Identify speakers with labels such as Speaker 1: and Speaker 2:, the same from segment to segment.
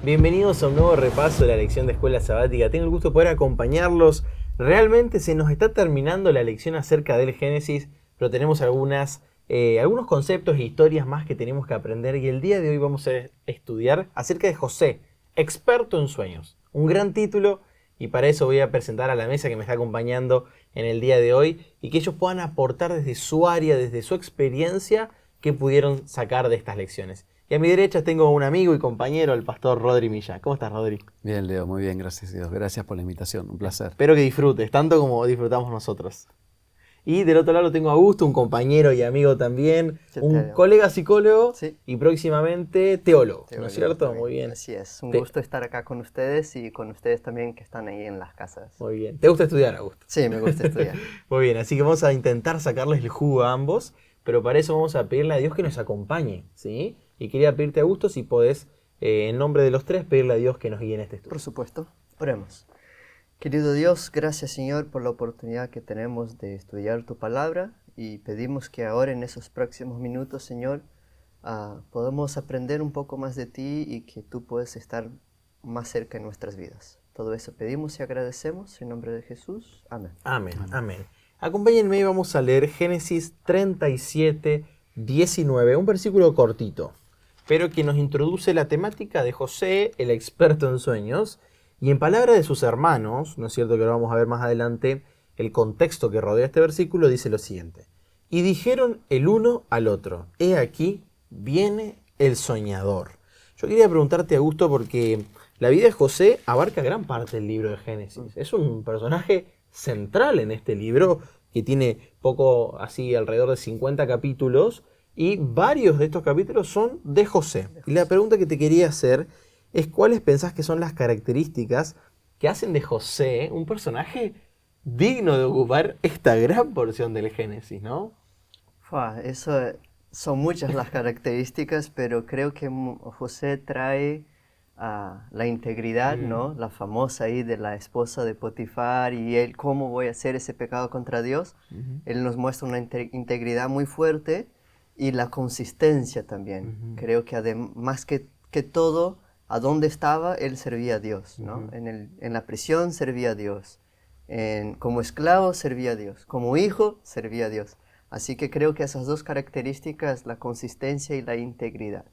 Speaker 1: Bienvenidos a un nuevo repaso de la lección de Escuela Sabática. Tengo el gusto de poder acompañarlos. Realmente se nos está terminando la lección acerca del Génesis, pero tenemos algunos conceptos e historias más que tenemos que aprender. Y el día de hoy vamos a estudiar acerca de José, experto en sueños. Un gran título, y para eso voy a presentar a la mesa que me está acompañando en el día de hoy y que ellos puedan aportar desde su área, desde su experiencia, que pudieron sacar de estas lecciones. Y a mi derecha tengo un amigo y compañero, el pastor Rodri Millán. ¿Cómo estás, Rodri?
Speaker 2: Bien, Leo, muy bien, gracias a Dios. Gracias por la invitación, un placer.
Speaker 1: Espero que disfrutes, tanto como disfrutamos nosotros. Y del otro lado tengo a Augusto, un compañero y amigo también, un colega psicólogo y próximamente teólogo, ¿no es cierto?
Speaker 3: También.
Speaker 1: Muy bien.
Speaker 3: Así es, un gusto estar acá con ustedes y con ustedes también que están ahí en las casas.
Speaker 1: Muy bien. ¿Te gusta estudiar, Augusto?
Speaker 3: Sí, me gusta estudiar.
Speaker 1: Muy bien, así que vamos a intentar sacarles el jugo a ambos, pero para eso vamos a pedirle a Dios que nos acompañe, ¿sí? Y quería pedirte, Augusto, si podés, en nombre de los tres, pedirle a Dios que nos guíe en este estudio.
Speaker 3: Por supuesto, oremos. Querido Dios, gracias Señor por la oportunidad que tenemos de estudiar tu palabra y pedimos que ahora en esos próximos minutos, Señor, podamos aprender un poco más de ti y que tú puedas estar más cerca en nuestras vidas. Todo eso pedimos y agradecemos en nombre de Jesús. Amén.
Speaker 1: Amén, amén. Acompáñenme y vamos a leer Génesis 37, 19, un versículo cortito, pero que nos introduce la temática de José, el experto en sueños, y en palabra de sus hermanos, ¿no es cierto que lo vamos a ver más adelante, el contexto que rodea este versículo dice lo siguiente: y dijeron el uno al otro, he aquí, viene el soñador. Yo quería preguntarte, Augusto, porque la vida de José abarca gran parte del libro de Génesis. Es un personaje central en este libro que tiene poco, así alrededor de 50 capítulos, y varios de estos capítulos son de José. Y la pregunta que te quería hacer es cuáles pensás que son las características que hacen de José un personaje digno de ocupar esta gran porción del Génesis, ¿no?
Speaker 3: Eso son muchas las características, pero creo que José trae la integridad, ¿no? La famosa ahí de la esposa de Potifar y él, ¿cómo voy a hacer ese pecado contra Dios? Él nos muestra una integridad muy fuerte y la consistencia también. Creo que además que todo, a dónde estaba, él servía a Dios, ¿no? En la prisión servía a Dios, como esclavo servía a Dios, como hijo servía a Dios. Así que creo que esas dos características, la consistencia y la integridad.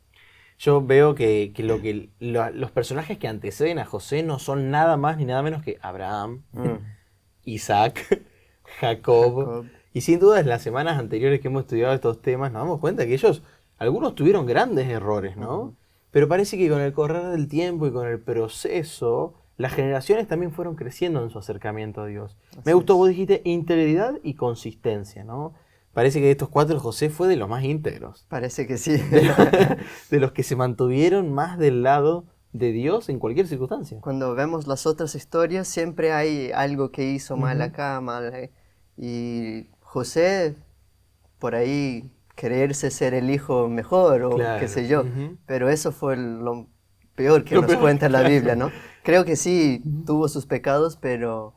Speaker 1: Yo veo que los personajes que anteceden a José no son nada más ni nada menos que Abraham, Isaac, Jacob. Y sin duda en las semanas anteriores que hemos estudiado estos temas nos damos cuenta que algunos tuvieron grandes errores, ¿no? Pero parece que con el correr del tiempo y con el proceso, las generaciones también fueron creciendo en su acercamiento a Dios. Me gustó, vos dijiste integridad y consistencia, ¿no? Parece que de estos cuatro José fue de los más íntegros.
Speaker 3: Parece que sí.
Speaker 1: De los que se mantuvieron más del lado de Dios en cualquier circunstancia.
Speaker 3: Cuando vemos las otras historias, siempre hay algo que hizo mal acá, mal. Y José, por ahí, creerse ser el hijo mejor o qué sé yo. Pero eso fue lo peor que nos cuenta la Biblia, ¿no? Creo que sí, tuvo sus pecados, pero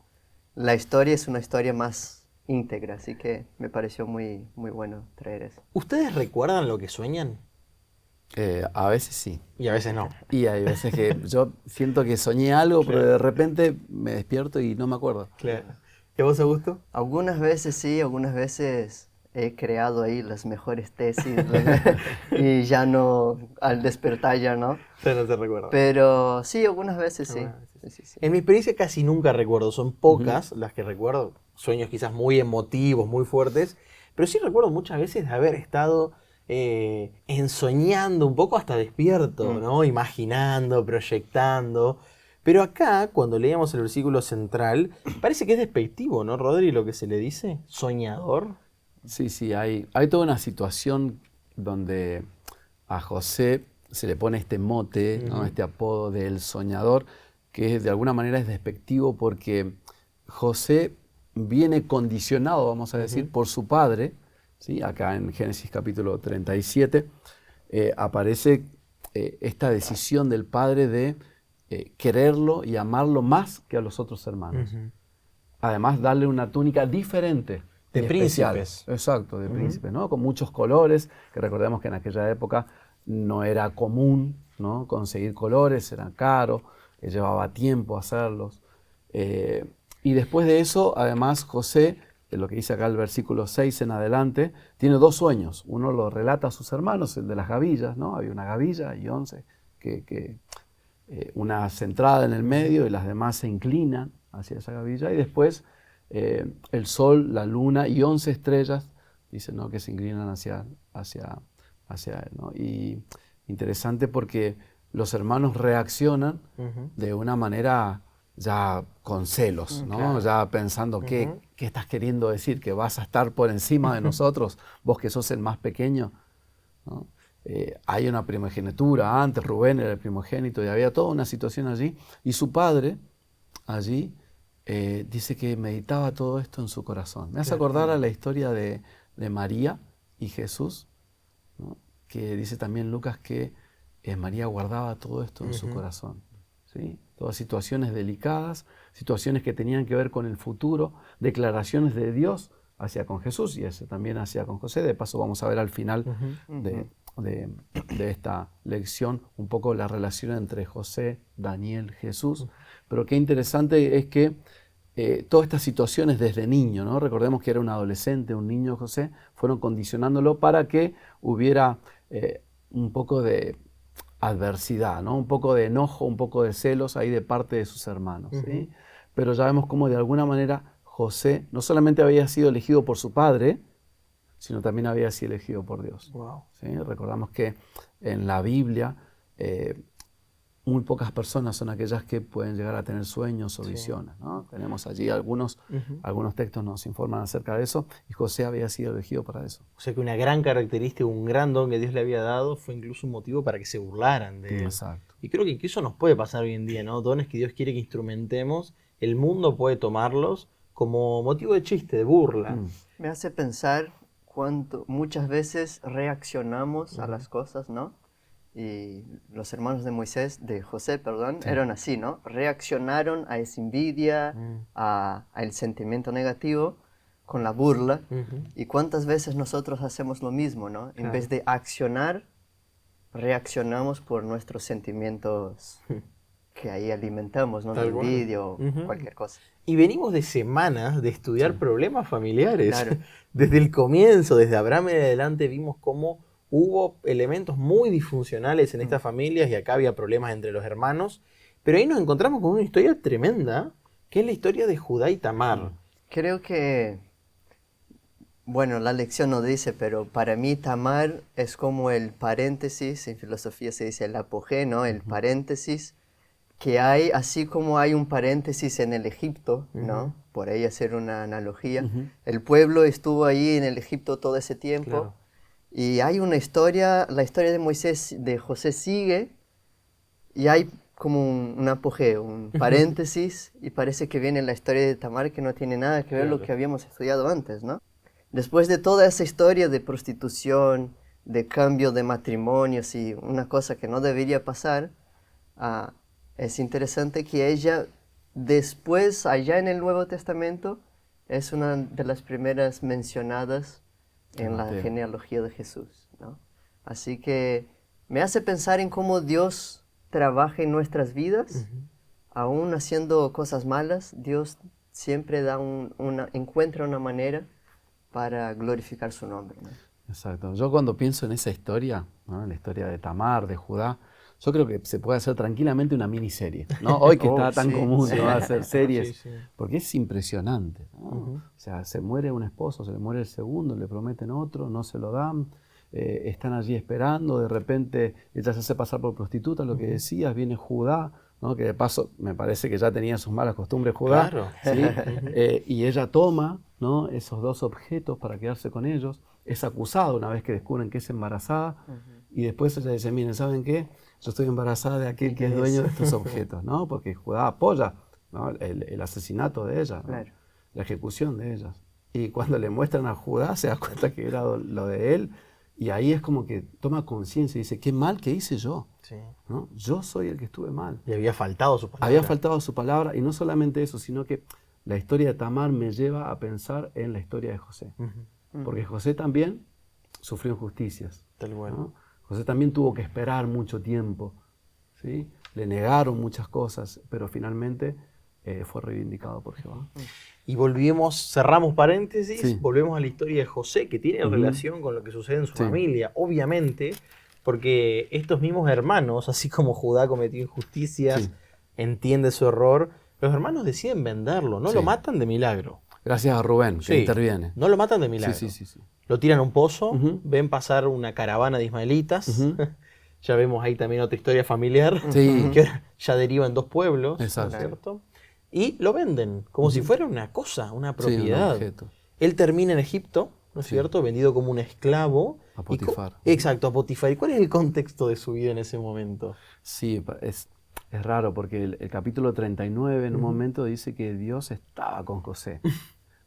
Speaker 3: la historia es una historia más íntegra, así que me pareció muy, muy bueno traer eso.
Speaker 1: ¿Ustedes recuerdan lo que sueñan?
Speaker 2: A veces sí.
Speaker 1: Y a veces no.
Speaker 2: Y hay veces que yo siento que soñé algo, pero de repente me despierto y no me acuerdo.
Speaker 1: Claro. ¿Y a vos, Augusto?
Speaker 3: Algunas veces sí, algunas veces he creado ahí las mejores tesis y ya no, al despertar ya no.
Speaker 1: Ya no se recuerda.
Speaker 3: Pero sí, algunas veces sí. Sí.
Speaker 1: En mi experiencia casi nunca recuerdo, son pocas las que recuerdo, sueños quizás muy emotivos, muy fuertes, pero sí recuerdo muchas veces de haber estado ensoñando un poco hasta despierto, ¿no? Imaginando, proyectando. Pero acá, cuando leíamos el versículo central, parece que es despectivo, ¿no, Rodri, lo que se le dice? ¿Soñador?
Speaker 2: Sí, hay toda una situación donde a José se le pone este mote, ¿no? Este apodo del soñador, que de alguna manera es despectivo porque José viene condicionado, vamos a decir, por su padre, ¿sí? Acá en Génesis capítulo 37 aparece esta decisión del padre de quererlo y amarlo más que a los otros hermanos. Además, darle una túnica diferente.
Speaker 1: De príncipes.
Speaker 2: Exacto, de príncipes, ¿no? Con muchos colores, que recordemos que en aquella época no era común, ¿no? Conseguir colores, era caro, llevaba tiempo hacerlos. Y después de eso, además, José, de lo que dice acá el versículo 6 en adelante, tiene 2 sueños. Uno lo relata a sus hermanos, el de las gavillas, ¿no? Había una gavilla y 11, una centrada en el medio y las demás se inclinan hacia esa gavilla. Y después el sol, la luna y 11 estrellas, dice, ¿no? Que se inclinan hacia él, ¿no? Y interesante porque los hermanos reaccionan de una manera ya con celos, ¿no?
Speaker 1: Claro.
Speaker 2: Ya pensando, ¿qué estás queriendo decir? ¿Que vas a estar por encima de nosotros? Vos que sos el más pequeño, ¿no? Hay una primogenitura, antes Rubén era el primogénito y había toda una situación allí. Y su padre allí dice que meditaba todo esto en su corazón. Me hace acordar a la historia de María y Jesús, ¿no? Que dice también Lucas que María guardaba todo esto en su corazón, ¿sí? Todas situaciones delicadas, situaciones que tenían que ver con el futuro, declaraciones de Dios hacia con Jesús y ese también hacia con José. De paso vamos a ver al final de esta lección un poco la relación entre José, Daniel, Jesús. Pero qué interesante es que todas estas situaciones desde niño, ¿no? Recordemos que era un adolescente, un niño José, fueron condicionándolo para que hubiera un poco de adversidad, ¿no? Un poco de enojo, un poco de celos ahí de parte de sus hermanos, ¿sí? Pero ya vemos cómo de alguna manera José no solamente había sido elegido por su padre, sino también había sido elegido por Dios.
Speaker 1: Wow.
Speaker 2: ¿Sí? Recordamos que en la Biblia muy pocas personas son aquellas que pueden llegar a tener sueños o visiones, ¿no? Tenemos allí algunos textos nos informan acerca de eso, y José había sido elegido para eso.
Speaker 1: O sea que una gran característica, un gran don que Dios le había dado fue incluso un motivo para que se burlaran de él.
Speaker 2: Exacto.
Speaker 1: Y creo que eso nos puede pasar hoy en día, ¿no? Dones que Dios quiere que instrumentemos, el mundo puede tomarlos como motivo de chiste, de burla.
Speaker 3: Me hace pensar cuánto muchas veces reaccionamos a las cosas, ¿no? Y los hermanos de José, eran así, ¿no? Reaccionaron a esa envidia, al sentimiento negativo con la burla. Y cuántas veces nosotros hacemos lo mismo, ¿no? En vez de accionar, reaccionamos por nuestros sentimientos que ahí alimentamos, ¿no? De envidia o cualquier cosa.
Speaker 1: Y venimos de semanas de estudiar problemas familiares.
Speaker 3: Claro.
Speaker 1: Desde el comienzo, desde Abraham en adelante, vimos cómo hubo elementos muy disfuncionales en estas familias y acá había problemas entre los hermanos. Pero ahí nos encontramos con una historia tremenda, que es la historia de Judá y Tamar.
Speaker 3: Creo que, bueno, la lección no dice, pero para mí Tamar es como el paréntesis, en filosofía se dice el apogeo, ¿no? El paréntesis que hay, así como hay un paréntesis en el Egipto, ¿no? Por ahí hacer una analogía. El pueblo estuvo ahí en el Egipto todo ese tiempo.
Speaker 1: Claro.
Speaker 3: Y hay una historia, la historia de José sigue, y hay como un apogeo, un paréntesis, y parece que viene la historia de Tamar que no tiene nada que ver con lo que habíamos estudiado antes, ¿no? Después de toda esa historia de prostitución, de cambio de matrimonios y una cosa que no debería pasar, es interesante que ella después, allá en el Nuevo Testamento, es una de las primeras mencionadas en la genealogía de Jesús, ¿no? Así que me hace pensar en cómo Dios trabaja en nuestras vidas, aún haciendo cosas malas. Dios siempre encuentra una manera para glorificar su nombre, ¿no?
Speaker 2: Exacto. Yo cuando pienso en esa historia, ¿no? En la historia de Tamar, de Judá, yo creo que se puede hacer tranquilamente una miniserie, ¿no? Hoy que está tan común, ¿no? Hacer series, porque es impresionante, ¿no? O sea, se muere un esposo, se le muere el segundo, le prometen otro, no se lo dan, están allí esperando, de repente ella se hace pasar por prostituta, lo que decías, viene Judá, ¿no? Que de paso me parece que ya tenía sus malas costumbres Judá,
Speaker 1: Claro.
Speaker 2: ¿sí? Y ella toma, ¿no? Esos 2 objetos para quedarse con ellos, es acusada una vez que descubren que es embarazada, y después ella dice, miren, ¿saben qué? Yo estoy embarazada de aquel que es dueño de estos objetos, ¿no? Porque Judá apoya, ¿no? el asesinato de ella, ¿no?
Speaker 3: Claro.
Speaker 2: La ejecución de ellas. Y cuando le muestran a Judá se da cuenta que era lo de él, y ahí es como que toma conciencia y dice, qué mal que hice yo,
Speaker 1: Sí.
Speaker 2: ¿no? Yo soy el que estuve mal.
Speaker 1: Y había faltado su palabra.
Speaker 2: Había faltado su palabra, y no solamente eso, sino que la historia de Tamar me lleva a pensar en la historia de José. Porque José también sufrió injusticias,
Speaker 1: Tal cual.
Speaker 2: ¿no? José también tuvo que esperar mucho tiempo, ¿sí? Le negaron muchas cosas, pero finalmente fue reivindicado por Jehová.
Speaker 1: Y cerramos paréntesis,
Speaker 2: Sí.
Speaker 1: volvemos a la historia de José, que tiene
Speaker 2: Ujú.
Speaker 1: relación con lo que sucede en su
Speaker 2: Sí.
Speaker 1: familia, obviamente, porque estos mismos hermanos, así como Judá cometió injusticias,
Speaker 2: Sí.
Speaker 1: entiende su error, los hermanos deciden venderlo, no
Speaker 2: Sí.
Speaker 1: lo matan de milagro.
Speaker 2: Gracias a Rubén, que
Speaker 1: Sí,
Speaker 2: interviene.
Speaker 1: no lo matan de milagro.
Speaker 2: Sí, sí, sí, sí.
Speaker 1: Lo tiran a un pozo,
Speaker 2: Ujú.
Speaker 1: ven pasar una caravana de ismaelitas.
Speaker 2: Ujú.
Speaker 1: Ya vemos ahí también otra historia familiar,
Speaker 2: Sí.
Speaker 1: que ahora ya deriva en dos pueblos, ¿no es
Speaker 2: Exacto.
Speaker 1: cierto? Y lo venden, como si fuera una cosa, una
Speaker 2: Sí, un
Speaker 1: propiedad.
Speaker 2: objeto.
Speaker 1: Él termina en Egipto, ¿no es
Speaker 2: Sí.
Speaker 1: cierto? Vendido como un esclavo.
Speaker 2: A Potifar.
Speaker 1: Exacto, a Potifar. ¿Y cuál es el contexto de su vida en ese momento?
Speaker 2: Sí, es raro porque el capítulo 39 en un momento dice que Dios estaba con José.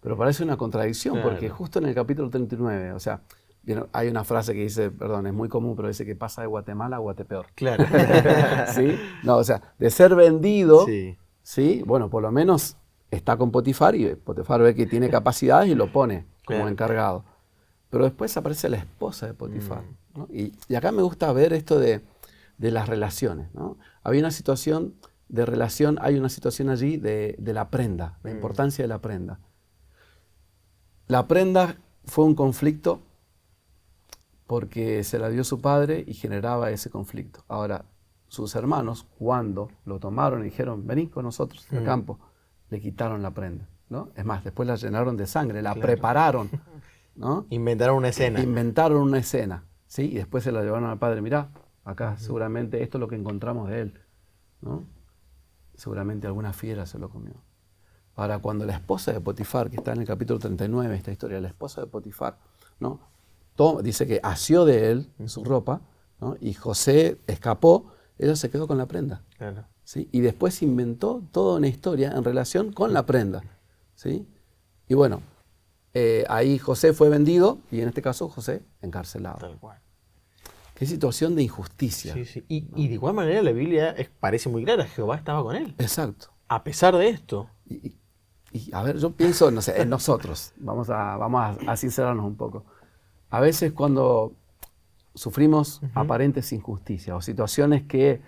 Speaker 2: Pero parece una contradicción
Speaker 1: Claro.
Speaker 2: porque justo en el capítulo 39, o sea, hay una frase que dice, perdón, es muy común, pero dice que pasa de Guatemala a Guatepeor.
Speaker 1: Claro.
Speaker 2: ¿Sí? No, o sea, de ser vendido,
Speaker 1: Sí.
Speaker 2: ¿sí? Bueno, por lo menos está con Potifar y Potifar ve que tiene capacidades y lo pone como
Speaker 1: Claro.
Speaker 2: encargado. Pero después aparece la esposa de Potifar, ¿no? Y acá me gusta ver esto de las relaciones, ¿no? Había una situación de relación, hay una situación allí de la prenda, la importancia de la prenda. La prenda fue un conflicto porque se la dio su padre y generaba ese conflicto. Ahora, sus hermanos, cuando lo tomaron y dijeron, vení con nosotros al campo, le quitaron la prenda, ¿no? Es más, después la llenaron de sangre, la prepararon, ¿no?
Speaker 1: Inventaron una escena.
Speaker 2: Inventaron una escena, ¿sí? Y después se la llevaron al padre, mirá, acá seguramente esto es lo que encontramos de él, ¿no? Seguramente alguna fiera se lo comió. Ahora, cuando la esposa de Potifar, que está en el capítulo 39, esta historia, la esposa de Potifar, ¿no? Dice que asió de él su ropa, ¿no? Y José escapó, ella se quedó con la prenda.
Speaker 1: Claro.
Speaker 2: ¿Sí? Y después inventó toda una historia en relación con la prenda. ¿Sí? Y bueno, ahí José fue vendido y en este caso José encarcelado.
Speaker 1: Tal cual.
Speaker 2: Qué situación de injusticia.
Speaker 1: Sí, sí. Y de igual manera la Biblia parece muy clara, Jehová estaba con él.
Speaker 2: Exacto.
Speaker 1: A pesar de esto.
Speaker 2: Y a ver, yo pienso, no sé, en nosotros, vamos a sincerarnos un poco. A veces cuando sufrimos aparentes injusticias o situaciones que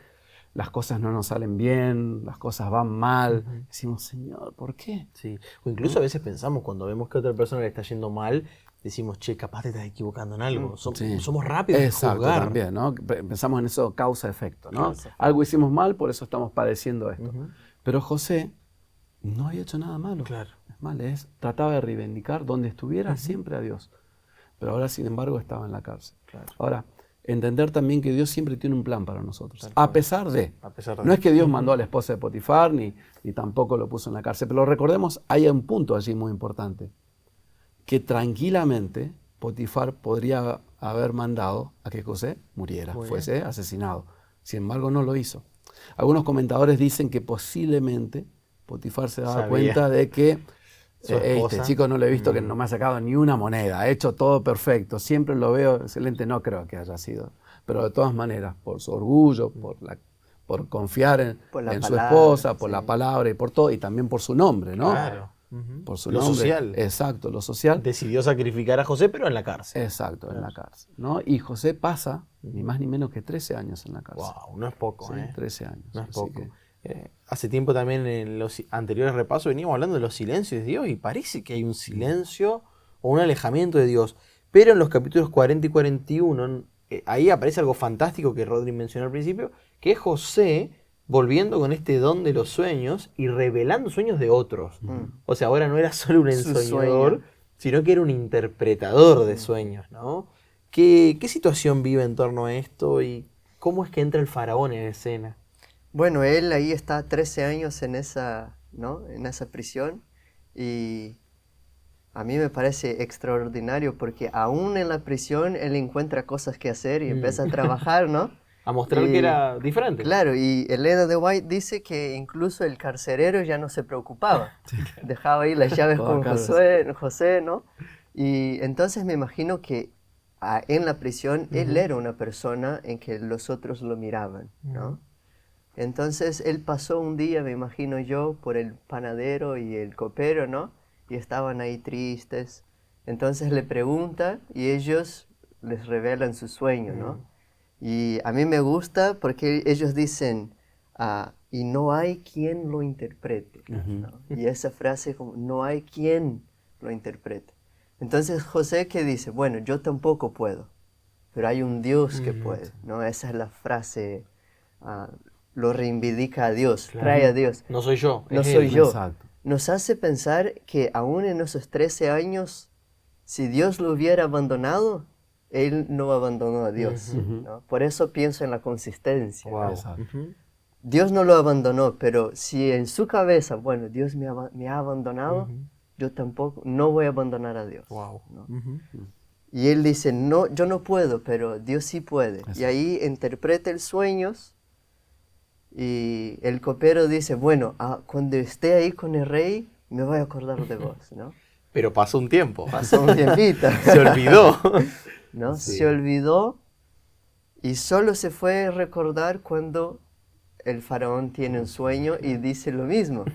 Speaker 2: las cosas no nos salen bien, las cosas van mal, decimos, Señor, ¿por qué?
Speaker 1: Sí. O incluso a veces pensamos, cuando vemos que a otra persona le está yendo mal, decimos, che, capaz te estás equivocando en algo.
Speaker 2: Sí.
Speaker 1: Somos rápidos en
Speaker 2: Exacto,
Speaker 1: juzgar.
Speaker 2: también, ¿no? Pensamos en eso causa-efecto, ¿no?
Speaker 3: Causa-efecto.
Speaker 2: Algo hicimos mal, por eso estamos padeciendo esto. Pero José no había hecho nada malo.
Speaker 1: Claro.
Speaker 2: Es mal, trataba de reivindicar donde estuviera siempre a Dios. Pero ahora, sin embargo, estaba en la cárcel.
Speaker 1: Claro.
Speaker 2: Ahora, entender también que Dios siempre tiene un plan para nosotros. A pesar de.
Speaker 1: A pesar de.
Speaker 2: No es que Dios mandó a la esposa de Potifar, ni tampoco lo puso en la cárcel. Pero recordemos, hay un punto allí muy importante. Que tranquilamente Potifar podría haber mandado a que José muriera, fuese asesinado. Sin embargo, no lo hizo. Algunos comentadores dicen que posiblemente Potifar se daba cuenta de que este chico no lo he visto que no me ha sacado ni una moneda, ha hecho todo perfecto, siempre lo veo excelente, no creo que haya sido. Pero de todas maneras, por su orgullo, por confiar en su
Speaker 3: palabra,
Speaker 2: esposa, por
Speaker 3: sí.
Speaker 2: la palabra y por todo, y también por su nombre, ¿no?
Speaker 1: Claro.
Speaker 2: Por su
Speaker 1: Lo
Speaker 2: nombre.
Speaker 1: social.
Speaker 2: Exacto, lo social.
Speaker 1: Decidió sacrificar a José, pero en la cárcel.
Speaker 2: Exacto, en la cárcel, ¿no? Y José pasa ni más ni menos que 13 años en la cárcel.
Speaker 1: Wow, no es poco,
Speaker 2: Sí, 13 años.
Speaker 1: No es
Speaker 2: así
Speaker 1: poco.
Speaker 2: que-
Speaker 1: Hace tiempo también en los anteriores repasos veníamos hablando de los silencios de Dios y parece que hay un silencio o un alejamiento de Dios. Pero en los capítulos 40 y 41, ahí aparece algo fantástico que Rodri mencionó al principio, que es José volviendo con este don de los sueños y revelando sueños de otros. O sea, ahora no era solo un
Speaker 3: Su
Speaker 1: ensoñador,
Speaker 3: sueño.
Speaker 1: sino que era un interpretador de sueños, ¿no? ¿Qué situación vive en torno a esto y cómo es que entra el faraón en escena?
Speaker 3: Bueno, él ahí está 13 años en esa, ¿no? En esa prisión y a mí me parece extraordinario porque aún en la prisión él encuentra cosas que hacer y empieza a trabajar, ¿no?
Speaker 1: A mostrar
Speaker 3: Y-
Speaker 1: que era diferente.
Speaker 3: Claro, y Elena de White dice que incluso el carcelero ya no se preocupaba. Dejaba ahí las llaves
Speaker 2: Todo
Speaker 3: con
Speaker 2: acá,
Speaker 3: José, ¿no? Y entonces me imagino que en la prisión él era una persona en que los otros lo miraban, ¿no? Entonces él pasó un día, me imagino yo, por el panadero y el copero, ¿no? Y estaban ahí tristes. Entonces le pregunta y ellos les revelan su sueño, ¿no? Y a mí me gusta porque ellos dicen, y no hay quien lo interprete, ¿no? Y esa frase como, no hay quien lo interprete. Entonces José, ¿qué dice? Bueno, yo tampoco puedo, pero hay un Dios que puede, ¿no? Esa es la frase, lo reivindica a Dios, trae a Dios.
Speaker 1: No soy yo,
Speaker 3: No
Speaker 1: es
Speaker 3: soy
Speaker 1: él.
Speaker 3: yo.
Speaker 2: Exacto.
Speaker 3: Nos hace pensar que aún en esos 13 años, si Dios lo hubiera abandonado, Él no abandonó a Dios, ¿no? Por eso pienso en la consistencia, ¿no?
Speaker 1: Wow.
Speaker 2: Exacto.
Speaker 3: Dios no lo abandonó, pero si en su cabeza, bueno, Dios me ha abandonado, yo tampoco, no voy a abandonar a Dios,
Speaker 1: Wow.
Speaker 3: ¿no? Y él dice, no, yo no puedo, pero Dios sí puede.
Speaker 2: Exacto.
Speaker 3: Y ahí interpreta el sueños y el copero dice, bueno, cuando esté ahí con el rey, me voy a acordar de vos, ¿no?
Speaker 1: Pero pasó un tiempo.
Speaker 3: Pasó un tiempito.
Speaker 1: Se olvidó.
Speaker 3: ¿No?
Speaker 1: Sí.
Speaker 3: Se olvidó y solo se fue a recordar cuando el faraón tiene un sueño y dice lo mismo.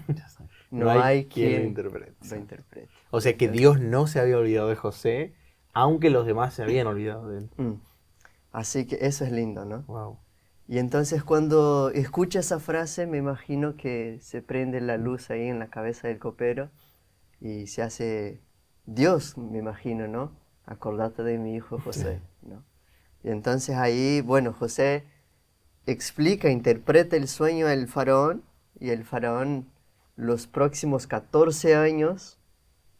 Speaker 3: No hay quien
Speaker 1: lo interprete.
Speaker 3: lo interprete.
Speaker 1: O sea que Dios no se había olvidado de José, aunque los demás se habían olvidado de él.
Speaker 3: Así que eso es lindo, ¿no?
Speaker 1: Wow.
Speaker 3: Y entonces cuando escucha esa frase, me imagino que se prende la luz ahí en la cabeza del copero y se hace Dios, me imagino, ¿no? Acordate de mi hijo José, ¿no? Y entonces ahí, bueno, José explica, interpreta el sueño del faraón y el faraón los próximos 14 años,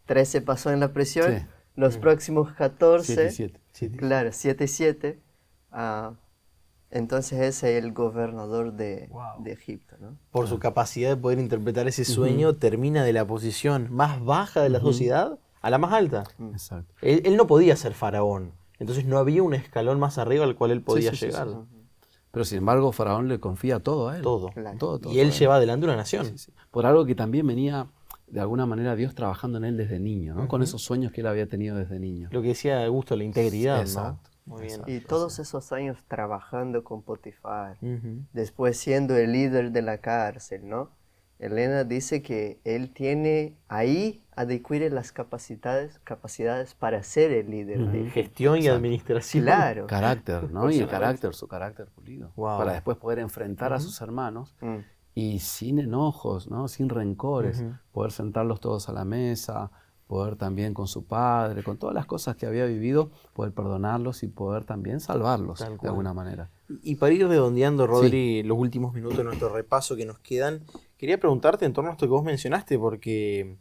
Speaker 3: 13 pasó en la prisión,
Speaker 2: Sí.
Speaker 3: los próximos 14,
Speaker 2: 7 y 7.
Speaker 3: claro, 7 y 7, entonces es el gobernador de Egipto, ¿no?
Speaker 1: Por su capacidad de poder interpretar ese sueño, termina de la posición más baja de la sociedad a la más alta.
Speaker 2: Exacto.
Speaker 1: Él no podía ser faraón, entonces no había un escalón más arriba al cual él podía
Speaker 2: Sí, sí,
Speaker 1: llegar.
Speaker 2: sí. Pero sin embargo, Faraón le confía todo a él.
Speaker 1: Todo.
Speaker 3: Claro.
Speaker 2: Todo,
Speaker 1: Y él
Speaker 2: todo.
Speaker 1: lleva adelante una nación.
Speaker 2: Sí, sí. Por algo que también venía, de alguna manera, Dios trabajando en él desde niño, ¿no? Con esos sueños que él había tenido desde niño.
Speaker 1: Lo que decía Augusto, la integridad,
Speaker 2: Exacto.
Speaker 1: ¿no? Muy bien.
Speaker 3: Y todos esos años trabajando con Potifar,
Speaker 1: Ujú.
Speaker 3: después siendo el líder de la cárcel, ¿no? Elena dice que él tiene ahí adquiere las capacidades para ser el líder de
Speaker 1: Gestión y
Speaker 2: Exacto.
Speaker 1: administración.
Speaker 3: Claro.
Speaker 2: Carácter, ¿no? Y el carácter, su carácter pulido.
Speaker 1: Wow.
Speaker 2: Para después poder enfrentar a sus hermanos y sin enojos, ¿no? Sin rencores, poder sentarlos todos a la mesa, poder también con su padre, con todas las cosas que había vivido, poder perdonarlos y poder también salvarlos
Speaker 1: Tal
Speaker 2: de
Speaker 1: cual.
Speaker 2: alguna manera.
Speaker 1: Y para ir redondeando, Rodri, los últimos minutos de nuestro repaso que nos quedan, quería preguntarte en torno a esto que vos mencionaste, porque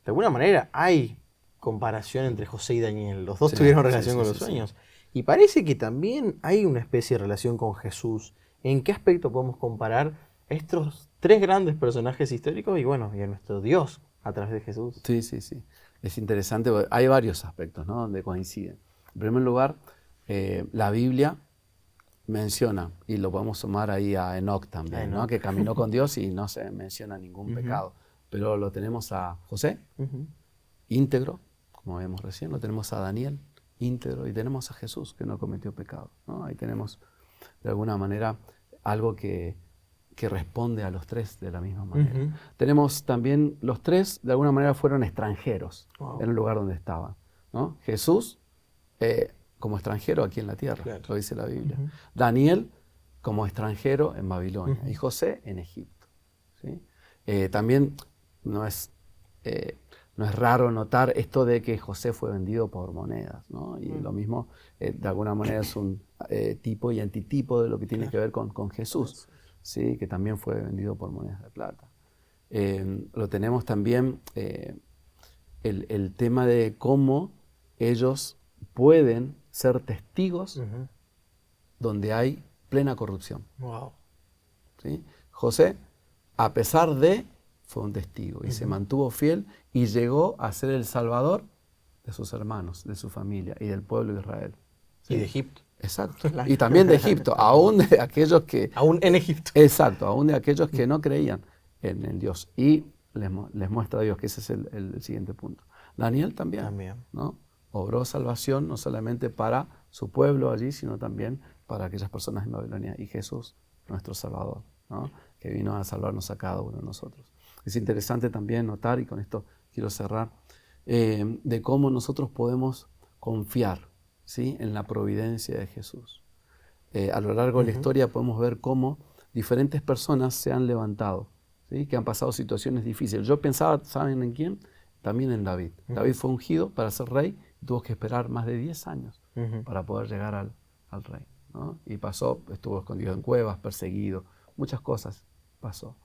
Speaker 1: de alguna manera hay comparación entre José y Daniel. Los dos
Speaker 2: Sí,
Speaker 1: tuvieron
Speaker 2: sí,
Speaker 1: relación
Speaker 2: sí,
Speaker 1: con
Speaker 2: sí,
Speaker 1: los
Speaker 2: sí.
Speaker 1: sueños. Y parece que también hay una especie de relación con Jesús. ¿En qué aspecto podemos comparar a estos tres grandes personajes históricos y bueno, y a nuestro Dios a través de Jesús?
Speaker 2: Sí, sí, sí. Es interesante, porque hay varios aspectos, ¿no? Donde coinciden. En primer lugar, la Biblia menciona, y lo podemos sumar ahí a Enoc también, ¿no? Que caminó con Dios y no se menciona ningún pecado. Pero lo tenemos a José, íntegro, como vemos recién, lo tenemos a Daniel, íntegro, y tenemos a Jesús, que no cometió pecado, ¿no? Ahí tenemos, de alguna manera, algo que responde a los tres de la misma manera. Tenemos también, los tres de alguna manera fueron extranjeros en el lugar donde estaban, ¿no? Jesús como extranjero aquí en la tierra, lo dice la Biblia. Daniel como extranjero en Babilonia y José en Egipto, ¿sí? También no es raro notar esto de que José fue vendido por monedas, ¿no? Y lo mismo, de alguna manera, es un tipo y antitipo de lo que tiene que ver con Jesús, ¿sí? Que también fue vendido por monedas de plata. Lo tenemos también el tema de cómo ellos pueden ser testigos donde hay plena corrupción.
Speaker 1: Wow.
Speaker 2: ¿Sí? José, a pesar de, fue un testigo y se mantuvo fiel y llegó a ser el salvador de sus hermanos, de su familia y del pueblo de Israel. ¿Sí?
Speaker 1: Y de Egipto.
Speaker 2: Exacto. Y también de Egipto, aún de aquellos que...
Speaker 1: Aún en Egipto.
Speaker 2: Exacto, aún de aquellos que no creían en el Dios. Y les muestra a Dios que ese es el siguiente punto. Daniel también, ¿no? Obró salvación no solamente para su pueblo allí, sino también para aquellas personas en Babilonia. Y Jesús, nuestro Salvador, ¿no? Que vino a salvarnos a cada uno de nosotros. Es interesante también notar, y con esto quiero cerrar, de cómo nosotros podemos confiar, ¿sí? En la providencia de Jesús. a lo largo de la historia podemos ver cómo diferentes personas se han levantado, ¿sí? Que han pasado situaciones difíciles. Yo pensaba, ¿saben en quién? También en David. David fue ungido para ser rey y tuvo que esperar más de 10 años para poder llegar al rey, ¿no? Y estuvo escondido en cuevas, perseguido, muchas cosas pasó.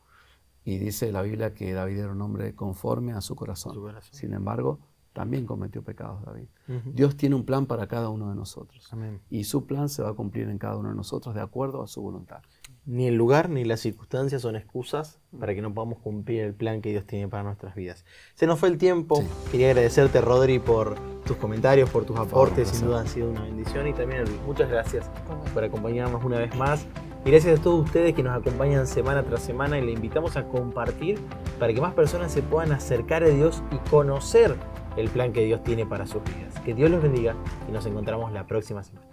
Speaker 2: Y dice la Biblia que David era un hombre conforme a su corazón. Sin embargo, también cometió pecados David. Dios tiene un plan para cada uno de nosotros.
Speaker 1: Amén.
Speaker 2: Y su plan se va a cumplir en cada uno de nosotros de acuerdo a su voluntad.
Speaker 1: Ni el lugar ni las circunstancias son excusas para que no podamos cumplir el plan que Dios tiene para nuestras vidas. Se nos fue el tiempo.
Speaker 2: Sí.
Speaker 1: Quería agradecerte, Rodri, por tus comentarios, por tus aportes. Sin
Speaker 2: placer.
Speaker 1: duda han sido una bendición. Y también, Luis, muchas gracias por acompañarnos una vez más. Y gracias a todos ustedes que nos acompañan semana tras semana y le invitamos a compartir para que más personas se puedan acercar a Dios y conocer el plan que Dios tiene para sus vidas. Que Dios los bendiga y nos encontramos la próxima semana.